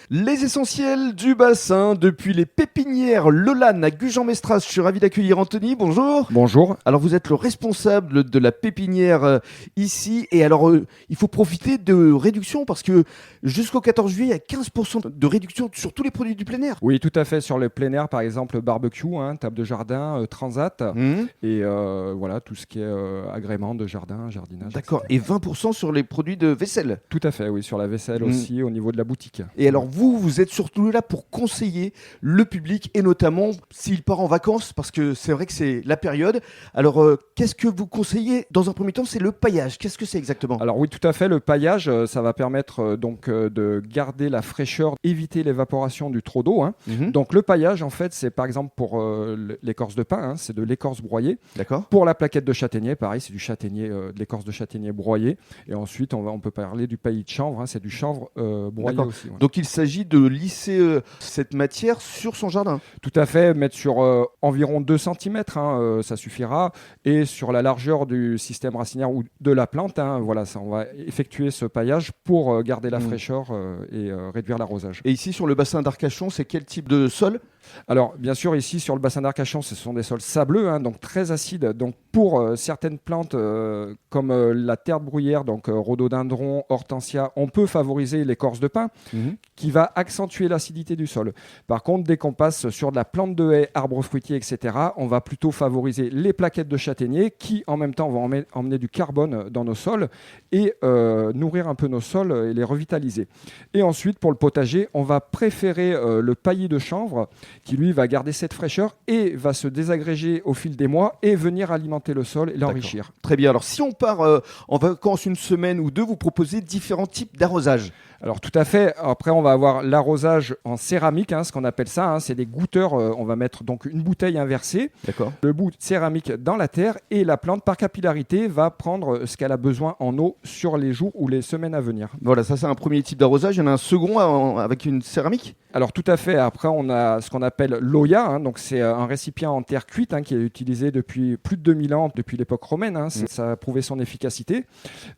Les essentiels du bassin depuis les pépinières Lolane à Gujan-Mestras. Je suis ravi d'accueillir Anthony. Bonjour. Bonjour. Alors vous êtes le responsable de la pépinière ici. Et alors il faut profiter de réduction parce que jusqu'au 14 juillet, il y a 15% de réduction sur tous les produits du plein air. Oui, tout à fait. Sur le plein air, par exemple, barbecue, table de jardin, transat et voilà, tout ce qui est agrément de jardin, jardinage. D'accord. etc. Et 20% sur les produits de vaisselle. Tout à fait, oui, sur la vaisselle aussi, au niveau de la boutique. Et alors vous êtes surtout là pour conseiller le public et notamment s'il part en vacances parce que c'est vrai que c'est la période. Alors qu'est-ce que vous conseillez dans un premier temps? C'est le paillage. Qu'est-ce que c'est exactement? Alors oui, tout à fait. Le paillage, ça va permettre de garder la fraîcheur, éviter l'évaporation du trop d'eau. Donc le paillage, en fait, c'est par exemple pour l'écorce de pin, c'est de l'écorce broyée. D'accord. Pour la plaquette de châtaignier, pareil, c'est du châtaignier, de l'écorce de châtaignier broyée. Et ensuite, on peut parler du paillis de chanvre, c'est du chanvre broyé D'accord. aussi. Ouais. Donc il s'agit de lisser cette matière sur son jardin. Tout à fait, mettre sur environ 2 cm, ça suffira. Et sur la largeur du système racinaire ou de la plante, voilà, ça, on va effectuer ce paillage pour garder la fraîcheur et réduire l'arrosage. Et ici sur le bassin d'Arcachon, c'est quel type de sol? Alors, bien sûr, ici sur le bassin d'Arcachon, ce sont des sols sableux, donc très acides. Donc, pour certaines plantes comme la terre de bruyère, donc rhododendron, hortensia, on peut favoriser l'écorce de pin qui va accentuer l'acidité du sol. Par contre, dès qu'on passe sur de la plante de haie, arbres fruitiers, etc., on va plutôt favoriser les plaquettes de châtaignier qui, en même temps, vont emmener du carbone dans nos sols et nourrir un peu nos sols et les revitaliser. Et ensuite, pour le potager, on va préférer le paillis de chanvre qui lui va garder cette fraîcheur et va se désagréger au fil des mois et venir alimenter le sol et l'enrichir. D'accord. Très bien. Alors si on part en vacances une semaine ou deux, vous proposez différents types d'arrosage. Alors tout à fait. Après, on va avoir l'arrosage en céramique, ce qu'on appelle ça. C'est des goutteurs. On va mettre donc une bouteille inversée, D'accord. le bout de céramique dans la terre et la plante par capillarité va prendre ce qu'elle a besoin en eau sur les jours ou les semaines à venir. Voilà, ça c'est un premier type d'arrosage. Il y en a un second avec une céramique. Alors tout à fait. Après, on a ce qu'on appelle l'oya. Donc c'est un récipient en terre cuite qui est utilisé depuis plus de 2000 ans, depuis l'époque romaine. Ça a prouvé son efficacité.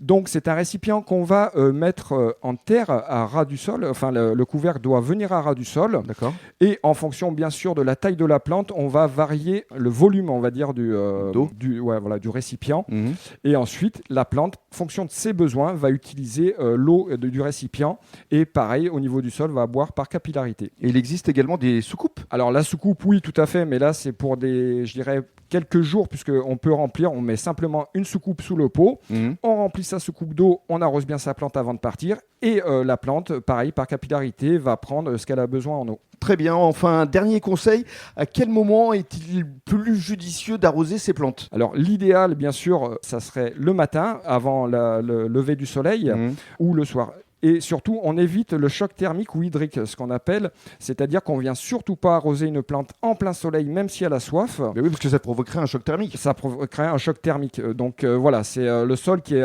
Donc c'est un récipient qu'on va mettre en terre à ras du sol. Enfin, le couvercle doit venir à ras du sol. D'accord. Et en fonction, bien sûr, de la taille de la plante, on va varier le volume, on va dire, du récipient. Et ensuite, la plante, en fonction de ses besoins, va utiliser l'eau du récipient. Et pareil, au niveau du sol, va boire par capillarité. Et il existe également des soucoupes. Alors la soucoupe, oui, tout à fait. Mais là, c'est pour quelques jours, puisqu'on peut remplir. On met simplement une soucoupe sous le pot. On remplit sa soucoupe d'eau. On arrose bien sa plante avant de partir. Et la plante, pareil, par capillarité, va prendre ce qu'elle a besoin en eau. Très bien. Enfin, dernier conseil, à quel moment est-il plus judicieux d'arroser ces plantes? Alors l'idéal, bien sûr, ça serait le matin, avant le lever du soleil, ou le soir. Et surtout, on évite le choc thermique ou hydrique, ce qu'on appelle, c'est-à-dire qu'on ne vient surtout pas arroser une plante en plein soleil, même si elle a soif. Mais oui, parce que ça provoquerait un choc thermique. Ça provoquerait un choc thermique. Donc voilà, c'est le sol qui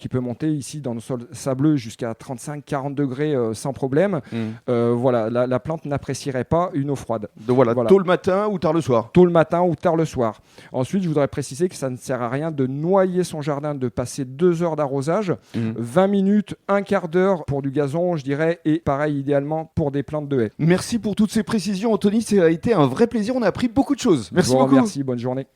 peut monter ici dans le sol sableux jusqu'à 35-40 degrés sans problème. Voilà, la plante n'apprécierait pas une eau froide. Donc voilà, tôt le matin ou tard le soir. Tôt le matin ou tard le soir. Ensuite, je voudrais préciser que ça ne sert à rien de noyer son jardin, de passer 2 heures d'arrosage, 20 minutes, un quart d'heure pour du gazon, je dirais, et pareil, idéalement, pour des plantes de haie. Merci pour toutes ces précisions, Anthony. Ça a été un vrai plaisir. On a appris beaucoup de choses. Merci beaucoup. Merci, bonne journée.